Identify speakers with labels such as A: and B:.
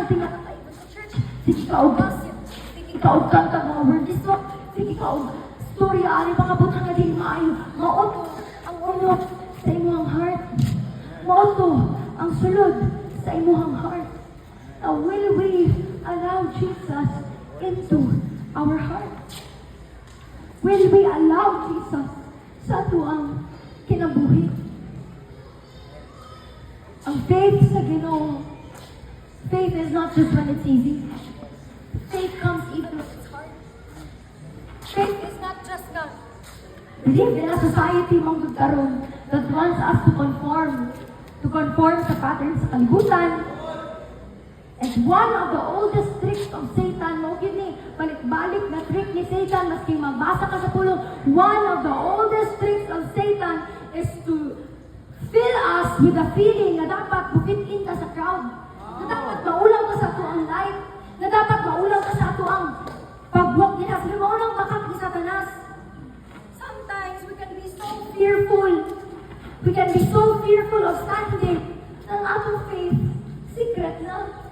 A: something na kakaiba sa church. Sige ka og gossip. Sige ka og kanta mga word is not. Sige ka og storya ani mga butang nga din maayo. Maoto ang unot sa imong heart. Maoto ang sulod sa imong heart. Now, will we allow Jesus into our heart? Will we allow Jesus sa tuang kinabuhi? Ang faith sa Ginoo, faith is not just when it's easy. Faith comes even when it's hard. Faith is not just God. Believe in a society mong karon that wants us to conform sa patterns sa kalibutan. And one of the oldest tricks of Satan, mo gini, balik-balik na trick ni Satan, maski mabasa ka sa pulong, one of the oldest tricks of Satan is to fill us with the feeling na dapat bukit-in ka sa crowd, na dapat maulaw ka sa tuang light, na dapat maulaw ka sa tuang pagbuwak nila, sa maulaw makak ni Satanas. Sometimes we can be so fearful, of standing ng atong faith, secret lang.